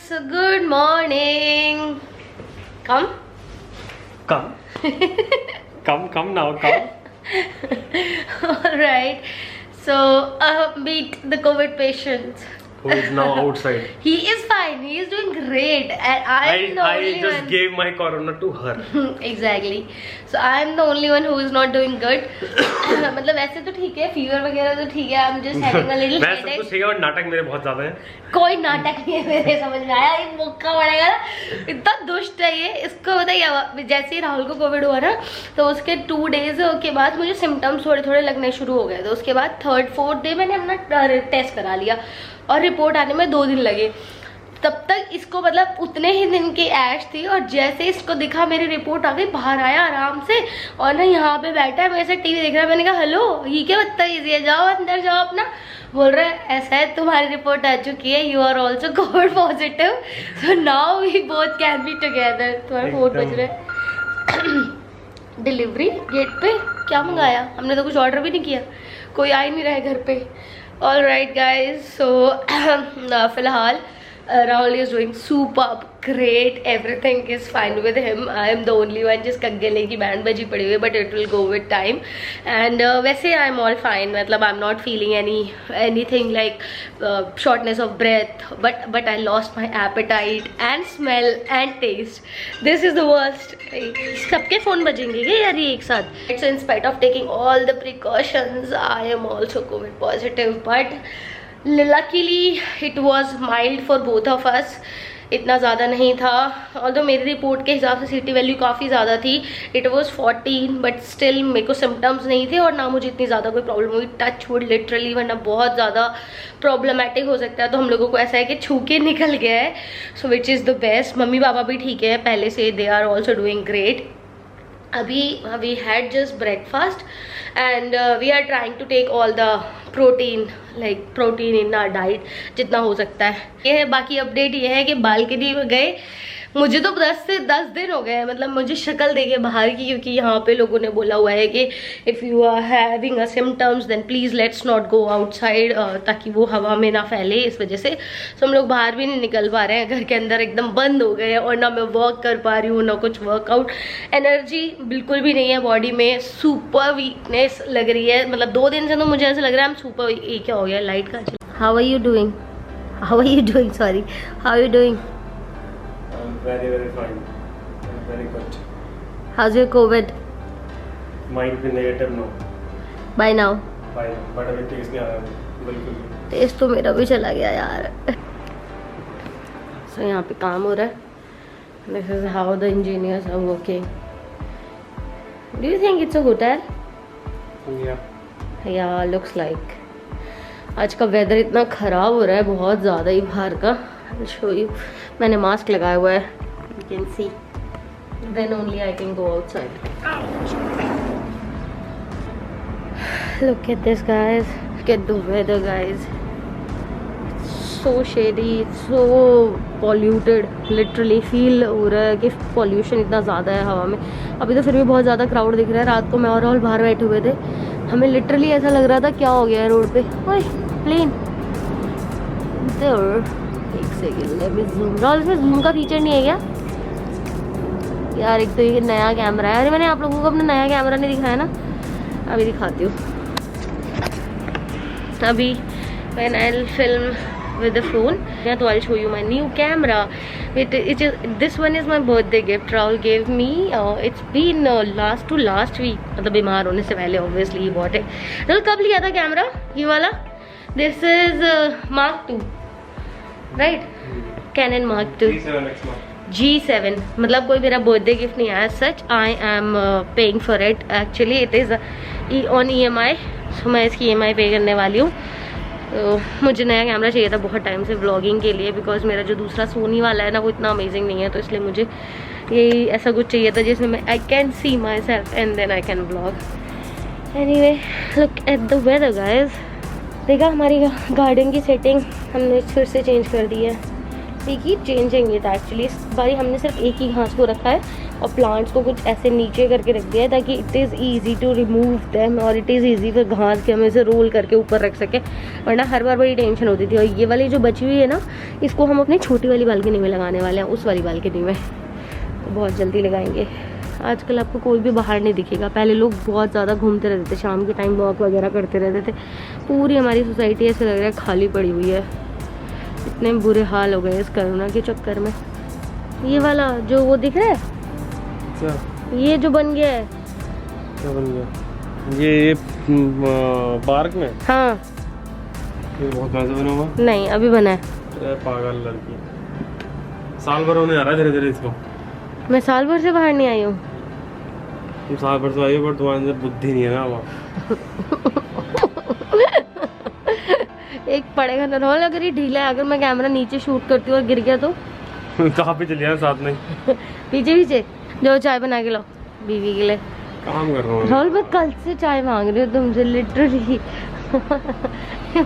good morning. Come. Come. Come now, come. Alright. So, meet the COVID patient. Who is now outside? He is fine. He is doing great. And I just gave my corona to her. Exactly. So I am the only one who is not doing good. मतलब वैसे तो ठीक है, fever वगैरह तो ठीक है. I'm just having a little मैं सब कुछ ठीक है और नाटक मेरे बहुत ज्यादा है. कोई नाटक नहीं है मेरे, समझ में आया. ये मौका पड़ेगा ना, इतना दुष्ट है ये. इसको बताइए, जैसे ही राहुल को कोविड हुआ ना, तो उसके 2 डेज के बाद मुझे सिम्टम्स थोड़े थोड़े लगने शुरू हो गए. तो उसके बाद 3rd 4th डे मैंने अपना टेस्ट करा लिया और रिपोर्ट आने में 2 दिन लगे. तब तक इसको मतलब उतने ही दिन की ऐश थी, और जैसे इसको दिखा मेरी रिपोर्ट आ गई, बाहर आया आराम से और ना यहाँ पे बैठा है मेरे से टीवी देख रहा है. मैंने कहा हेलो, ये क्या बदतमीजी है, जाओ अंदर जाओ अपना. बोल रहा है ऐसा है तुम्हारी रिपोर्ट आ चुकी है, you are also covid positive, so now we both can be together. तुम्हारा फोन बज रहा है. डिलीवरी गेट पे क्या मंगाया? हमने तो कुछ ऑर्डर भी नहीं किया, कोई आ ही नहीं रहा है घर पे. All right guys, so फिलहाल Rahul is doing superb, great, everything is fine with him. I am the only one जिसका गले की बैंड बजी पड़ी हुई है, but it will go with time. And वैसे I am all fine, मतलब I'm not feeling anything like shortness of breath, but I lost my appetite and smell and taste. This is the worst. सबके phone बजेंगे क्या यार ये एक साथ? So in spite of taking all the precautions, I am also COVID positive, but luckily it was mild for both of us. इतना ज़्यादा नहीं था, ऑल्दो मेरी रिपोर्ट के हिसाब से CT वैल्यू काफ़ी ज़्यादा थी. इट वाज 14, बट स्टिल मेरे को सिम्टम्स नहीं थे और ना मुझे इतनी ज़्यादा कोई प्रॉब्लम हुई. टच वुड लिटरली, वरना बहुत ज़्यादा प्रॉब्लमेटिक हो सकता है. तो हम लोगों को ऐसा है कि छू के निकल गया है, so which is the best. Mummy papa भी ठीक है पहले से, they are also doing great. अभी we had just breakfast and we are trying to take all the protein in our diet जितना हो सकता है. ये है बाकी अपडेट ये है कि बालकनी में गए, मुझे तो 10 से 10 दिन हो गए मतलब मुझे शक्ल देखे बाहर की, क्योंकि यहाँ पे लोगों ने बोला हुआ है कि if you are having a symptoms then please let's not go outside, ताकि वो हवा में ना फैले. इस वजह से तो हम लोग बाहर भी नहीं निकल पा रहे हैं, घर के अंदर एकदम बंद हो गए हैं. और ना मैं वर्क कर पा रही हूँ, ना कुछ वर्कआउट. एनर्जी बिल्कुल भी नहीं है बॉडी में, सुपर वीकनेस लग रही है. मतलब 2 दिन से तो मुझे ऐसा लग रहा है हम सुपर वीक. ये क्या हो गया लाइट का? How are you doing? Sorry, how are you doing? Very fine. Very good. How's your COVID? Might be negative now. By now? By now. But अभी टेस्ट नहीं आ रहा है बिल्कुल भी. टेस्ट तो मेरा भी चला गया यार. So यहाँ पे काम हो रहा है. This is how the engineers are working. Do you think it's a hotel? Yeah. Yeah, looks like. आज का वेदर इतना ख़राब हो रहा है, बहुत ज़्यादा ही बाहर का. I'll show you. मैंने मास्क लगाया हुआ है. You can see. Then only I can go outside. Look at this, guys. Look at the weather, guys. It's so shady. It's so polluted. Literally feel हो रहा है कि pollution इतना ज़्यादा है हवा में. अभी तो फिर भी बहुत ज़्यादा क्राउड दिख रहा है. रात को मैं और राहुल बाहर बैठे हुए थे, हमें लिटरली ऐसा लग रहा था क्या हो गया है रोड पे. ओए प्लेन there. एक second, let me zoom. Rahul इसमें ज़ूम का फीचर नहीं है क्या यार? एक तो ये नया कैमरा है. अरे मैंने आप लोगों को अपना नया कैमरा नहीं दिखाया ना, अभी दिखाती हूँ. अभी when I'll film with the phone, yeah, so I'll show you my new camera. This one is my birthday gift. Rahul gave me. It's been last week. मतलब बीमार होने से पहले obviously he bought it. Rahul कब लिया था camera ये वाला? This is Mark II. Right, Canon Mark II G7. मतलब कोई मेरा बर्थडे गिफ्ट नहीं आया सच. I am paying for it. Actually it is on EMI, so मैं इसकी EMI पे करने वाली हूँ. तो मुझे नया कैमरा चाहिए था बहुत टाइम से व्लॉगिंग के लिए, बिकॉज मेरा जो दूसरा सोनी वाला है ना वो इतना अमेजिंग नहीं है. तो इसलिए मुझे यही ऐसा कुछ चाहिए था जिसमें मैं I can see my self and then I can vlog. Anyway, look at the weather guys. देखा हमारी गार्डन की सेटिंग हमने फिर से चेंज कर दी है. एक ही चेंजिंग इट एक्चुअली। इस बारी हमने सिर्फ एक ही घास को रखा है और प्लांट्स को कुछ ऐसे नीचे करके रख दिया है ताकि it is easy to remove them और इट इज़ ईजी फिर घास के हम इसे रोल करके ऊपर रख सके, वरना हर बार बड़ी टेंशन होती थी। और ये वाली जो बची हुई है ना, इसको हम अपनी छोटी वाली बालकनी में लगाने वाले हैं, उस वाली बालकनी में तो बहुत जल्दी लगाएंगे। आजकल आपको कोई भी बाहर नहीं दिखेगा, पहले लोग बहुत ज़्यादा घूमते रहते थे, शाम के टाइम वॉक वगैरह करते रहते थे। पूरी हमारी सोसाइटी ऐसे लग रहा है खाली पड़ी हुई है, इतने बुरे हाल हो गए इस कोरोना के चक्कर में। ये वाला जो वो दिख रहा है, क्या ये जो बन गया है, क्या बन गया ये पार्क में? हाँ ये बहुत पैसे बना हुआ नहीं अभी बना है। अरे पागल लड़की, साल भर होने आ रहा है धीरे धीरे इसको। मैं साल भर से बाहर नहीं आई हूँ। तुम साल भर से आई हो पर तुम्हारे अंदर बुद्धि नहीं है ना वहाँ। एक पड़ेगा ना रोल, अगर ये ढीला है, अगर मैं कैमरा नीचे शूट करती हूँ और गिर गया तो कहाँ पे चलिए साथ में? पीछे पीछे जो चाय बना के लाओ बीवी के लिए। काम कर रहा हूँ राहुल मैं कल से चाय मांग रही हूँ तुमसे लिटरली।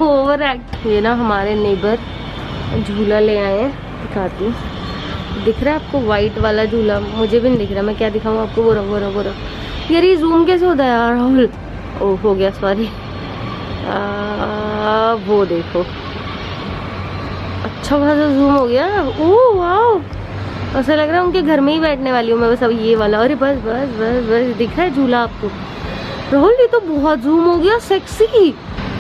Over act. ये ना हमारे नेबर झूला ले आए हैं, दिखाती हूँ। दिख रहा है आपको वाइट वाला झूला? मुझे भी नहीं दिख रहा, मैं क्या दिखाऊँ आपको? वो रहा यार, ये जूम कैसे होता है यार राहुल? ओ हो गया सॉरी। वो देखो अच्छा खासा जूम हो गया। ओह वाह, ऐसा लग रहा है उनके घर में ही बैठने वाली हूँ मैं बस। अब ये वाला, अरे बस बस बस बस, दिख रहा है झूला आपको राहुल? ये तो बहुत जूम हो गया, सेक्सी।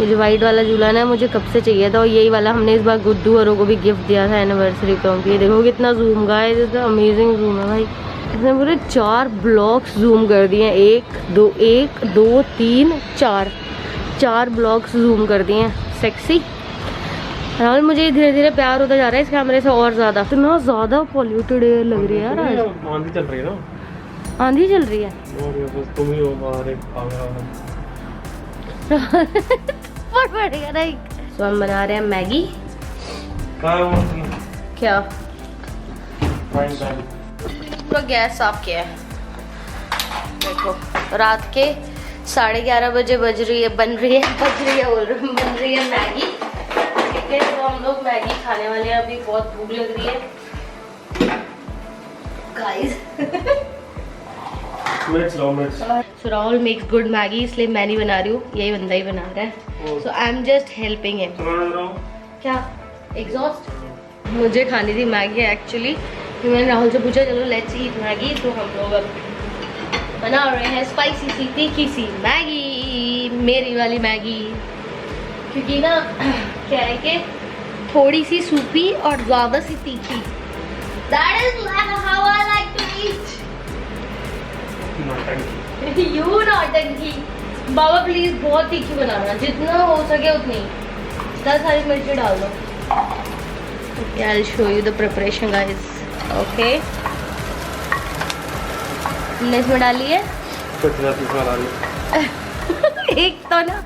ये जो वाइट वाला झूला ना मुझे कब से चाहिए था, और यही वाला हमने इस बार गुड्डू औरों को भी गिफ्ट दिया था एनिवर्सरी पे। ये देखो कितना जूम का है, जैसे अमेजिंग जूम है भाई। इसने पूरे 4 ब्लॉक्स जूम कर दिए, 1 2 3 4 ब्लॉक्स जूम कर दिए हैं। सेक्सी राहुल, मुझे धीरे धीरे प्यार होता जा रहा है इस कैमरे से और ज़्यादा। इतना ज़्यादा पॉल्यूटेड एयर लग रही है यार आज। आंधी चल रही है ना? आंधी चल रही है? तुम ही हो बाहर बहुत बढ़िया ना। तो हम बना रहे हैं मैगी। क्या पूरा गैस साफ किया है, देखो। रात के 11:30 बजे बन रही है मैगी। ठीक है, तो हम लोग मैगी खाने वाले हैं। अभी बहुत भूख लग रही है गाइस। सो राहुल मेक्स गुड मैगी, इसलिए मैं नहीं बना रही हूँ, यही बंदा ही बना रहा है। So I am just helping him. क्या एग्जॉस्ट? मुझे खानी थी मैगी एक्चुअली। मैंने राहुल से पूछा चलो लेट्स ईट मैगी, तो हम लोग अब बना रहे हैं स्पाइसी सी तीखी सी मैगी, मेरी वाली मैगी। क्योंकि ना क्या है कि थोड़ी सी सूपी और ज़्यादा सी तीखी। That is how I like to eat. You नौटंकी। बाबा प्लीज बहुत तीखी बनाना, जितना हो सके उतनी। 10 हरी मिर्ची डाल दो। Okay, I'll show you the preparation guys. Okay. हमने इसमें डाली है एक तो ना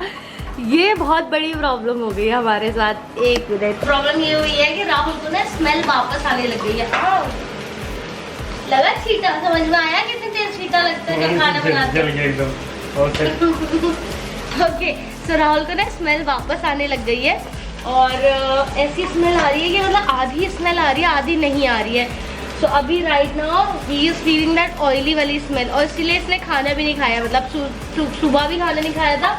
ये बहुत बड़ी प्रॉब्लम हो गई है हमारे साथ। एक मिनट, प्रॉब्लम ये हुई है कि राहुल को ना स्मेल वापस आने लग गई है। लगा छींटा? समझ में आया कितनी देर छींटा लगता है जब खाना बनाते हैं? ओके, सो राहुल को ना स्मेल वापस आने लग गई है और ऐसी स्मेल आ रही है कि मतलब आधी स्मेल आ रही है, आधी नहीं आ रही है। सो अभी right now he is feeling that oily वाली स्मेल, और इसलिए इसने खाना भी नहीं खाया। मतलब सुबह भी खाना नहीं खाया था,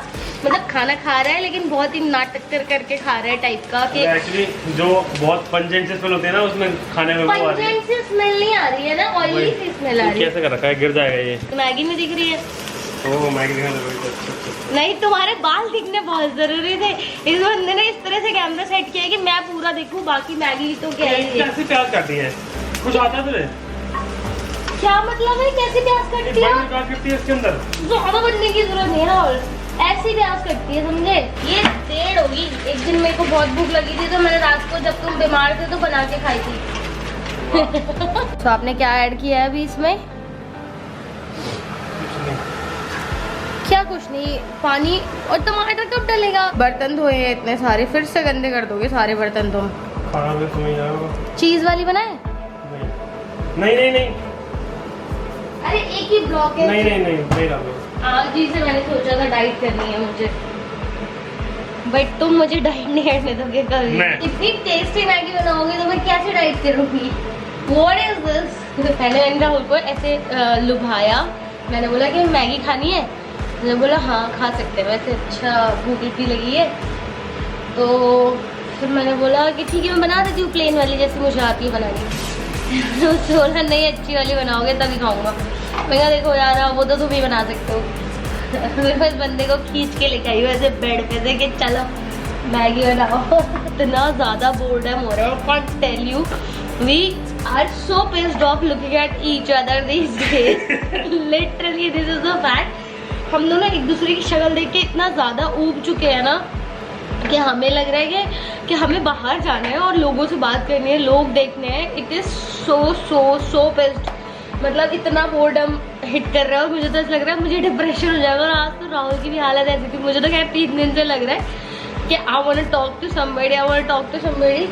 मतलब खाना खा रहा है लेकिन बहुत ही नाटक करके खा रहा है टाइप का कि एक्चुअली जो बहुत पंजेंट से स्मेल होते हैं ना उसमें खाने में पंजेंट से स्मेल नहीं आ रही है ना, ऑयली सी स्मेल आ रही है। कैसे कर रखा है? गिर जाएगा ये। मैगी में दिख रही है। ओह मैगी दिखा दो। नहीं, तुम्हारे बाल दिखने बहुत जरूरी थे। इस बंदे ने इस तरह से कैमरा सेट किया है कि मैं पूरा देखूं, बाकी मैगी तो क्या है। कैसे प्याज काटती है? कुछ आता है तुझे? क्या मतलब है कैसे प्याज कटती है? प्याज कटती है इसके अंदर। ज्यादा बनने की जरूरत नहीं है राहुल, ऐसी प्याज कटती है, समझे? ये देर होगी। एक दिन मेरे को बहुत भूख लगी थी तो मैंने रात को जब तुम बीमार थे तो बना के खाई थी। तो आपने क्या ऐड किया है अभी इसमें? क्या कुछ नहीं, पानी और टमाटर कब डलेगा? बर्तन धोए हैं इतने सारे, फिर से गंदे कर दोगे सारे बर्तन तुम। खाना में तुम्हें जाएगा। चीज वाली बनाए? नहीं। अरे एक ही ब्लॉक है। नहीं डालो। आज ही से मैंने सोचा था डाइट करनी है मुझे, बट तुम मुझे डाइट नहीं करने दोगे कभी। इतनी टेस्टी मैगी बनाओगे तो मैं कैसे डाइट करूँगी? What is this? पहले मैंने राहुल को ऐसे लुभाया, मैंने बोला कि मैगी खानी है, मैंने बोला हाँ खा सकते हैं, वैसे अच्छा भूख इतनी लगी है। तो फिर मैंने बोला कि ठीक है मैं बना देती हूँ प्लेन वाली जैसे मुझे आती है बनानी। उससे बोला नहीं अच्छी वाली बनाओगे तभी खाऊंगा। मैं कहा देखो यार वो तो तुम ही बना सकते हो। मैं इस बंदे को खींच के लेके आई हूँ ऐसे बेड पे से कि चलो मैगी बनाओ। इतना ज़्यादा बोर्डम हो रहा है, I can't tell you. We are so pissed off looking at each other these days. Literally this is the fact. हम दोनों एक दूसरे की शक्ल देख के इतना ज़्यादा ऊब चुके हैं ना कि हमें लग रहा है कि हमें बाहर जाना है और लोगों से बात करनी है, लोग देखने हैं। इट इज़ सो पिस्ड, मतलब इतना बोर्डम हिट कर रहा है और मुझे तो ऐसा लग रहा है मुझे डिप्रेशन हो जाएगा। और आज तो राहुल की भी हालत ऐसी थी, मुझे तो खैर 3 दिन से लग रहा है कि I want to talk to somebody,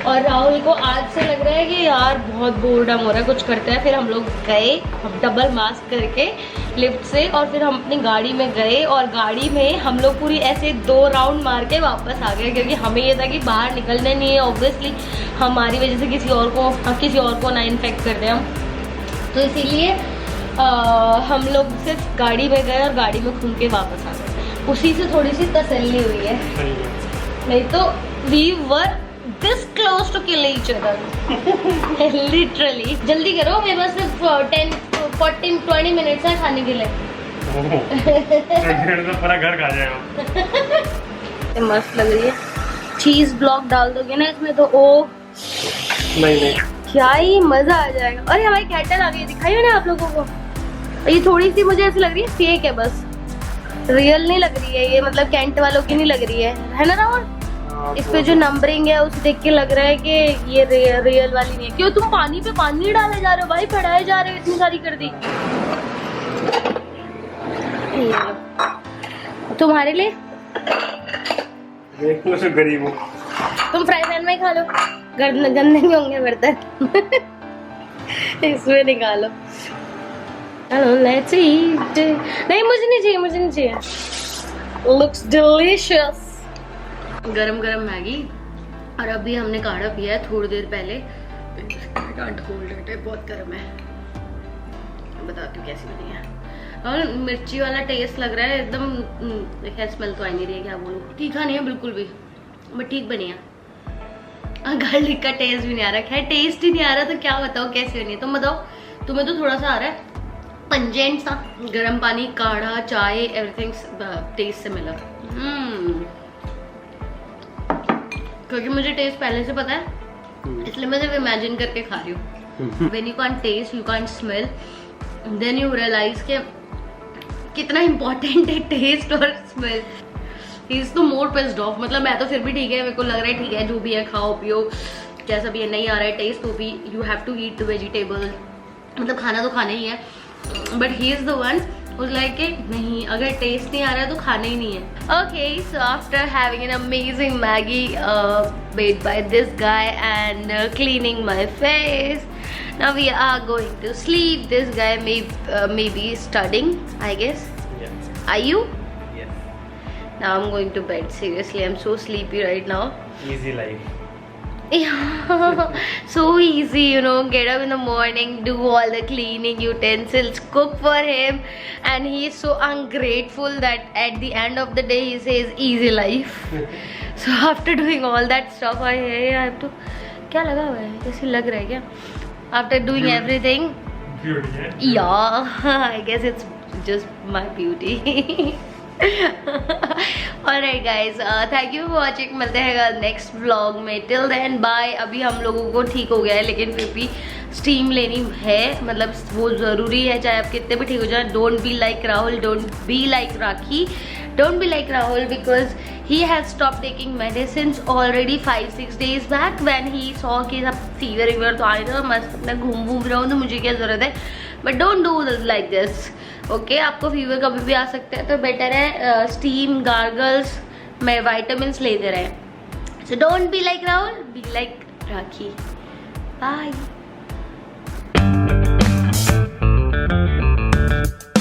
और राहुल को आज से लग रहा है कि यार बहुत बोर्डम हो रहा है, कुछ करते हैं। फिर हम लोग गए डबल मास्क करके लिफ्ट से, और फिर हम अपनी गाड़ी में गए, और गाड़ी में हम लोग पूरी ऐसे 2 राउंड मार के वापस आ गए, क्योंकि हमें ये था कि बाहर निकलने नहीं है, ऑब्वियसली हमारी वजह से किसी और को ना इन्फेक्ट कर दें हम। तो इसीलिए हम लोग सिर्फ गाड़ी में गए और गाड़ी में घूम के वापस आ गए। उसी से थोड़ी सी तसल्ली हुई है, नहीं तो we were this close to kill each other. Literally. जल्दी करो, मेरे पास सिर्फ 10-20 मिनट्स है खाने के लिए। तो पूरा घर खा जाएगा। मस्त लग रही है। चीज ब्लॉक डाल दोगे ना इसमें तो ओ नहीं क्या ही मजा आ जाएगा। अरे हमारी कैटल आ गई, दिखाई है ना आप लोगों को? ये थोड़ी सी मुझे ऐसी लग रही है फेक है, बस रियल नहीं लग रही है ये, मतलब कैंट वालों की नहीं लग रही है ना राहुल? इस पे जो नंबरिंग है उसे देख के लग रहा है कि ये रियल वाली नहीं है। क्यों तुम पानी पे पानी डाले जा रहे हो भाई, पढ़ाए जा रहे हो, इतनी सारी कर दी। तुम्हारे लिए गरीब हो तुम फ्राई पैन में ही खा लो, गंदे नहीं होंगे बर्तन। इसमें निकालो। Hello let's eat. नहीं मुझे नहीं चाहिए। Looks delicious. गरम मैगी, और अभी हमने काढ़ा पिया है थोड़ी देर पहले। बहुत गर्म है, बताती हूँ कैसी बनी है। और मिर्ची वाला टेस्ट लग रहा है एकदम, खैर स्मेल तो आ नहीं रही है, क्या बोलूँ, तीखा नहीं है बिल्कुल भी, बट ठीक बनी है। गार्लिक का टेस्ट भी नहीं आ रहा, खैर टेस्ट ही नहीं आ रहा तो क्या बताओ कैसे बनी है। तुम बताओ, तुम्हें तो थोड़ा सा आ रहा है पंजेंट सा। गर्म पानी, काढ़ा, चाय, एवरीथिंग टेस्ट से मिला। क्योंकि मुझे टेस्ट पहले से पता है, इसलिए मैं सिर्फ इमेजिन करके खा रही हूँ। When you can't taste, you can't smell, then you realize कि कितना इम्पोर्टेंट है टेस्ट और स्मेल। ही इज तो मोर पिस्ड ऑफ, मतलब मैं तो फिर भी ठीक है, मेरे को लग रहा है ठीक है जो भी है खाओ पियो जैसा भी है, नहीं आ रहा है टेस्ट तो भी you have to eat the vegetable, मतलब खाना तो खाना ही है। But he is the one who's like नहीं, अगर टेस्ट नहीं आ रहा है तो खाना ही नहीं है। Okay, so after having an amazing Maggie made by this guy and cleaning my face, now we are going to sleep. This guy may be studying, I guess. Yes. Are you? Yes. Now I'm going to bed. Seriously, I'm so sleepy right now. Easy life. Yeah, so easy, you know, get up in the morning, do all the cleaning utensils, cook for him, and he is so ungrateful that at the end of the day he says easy life. So after doing all that stuff, I have to, क्या लगा हुआ है, कैसे लग रहा है क्या? After doing everything, beauty है? Yeah, I guess it's just my beauty. Alright guys, thank you for watching. मिलते हैं नेक्स्ट व्लॉग में। Till then bye. अभी हम लोगों को ठीक हो गया है, लेकिन फिर भी स्टीम लेनी है, मतलब वो ज़रूरी है, चाहे आप कितने भी ठीक हो जाए। Don't be like Rahul, don't be like rakhi, don't be like Rahul, because he has stopped taking medicines already 5-6 days back when he saw कि सब फीवर तो आ रही था, मस्त अपना घूम रहा हूँ, तो मुझे क्या ज़रूरत है। But don't do like this, okay? आपको फीवर कभी भी आ सकता है, तो बेटर है स्टीम, गार्गल्स में वाइटामिन लेते रहे। So don't be like Rahul, be like Rakhi. Bye.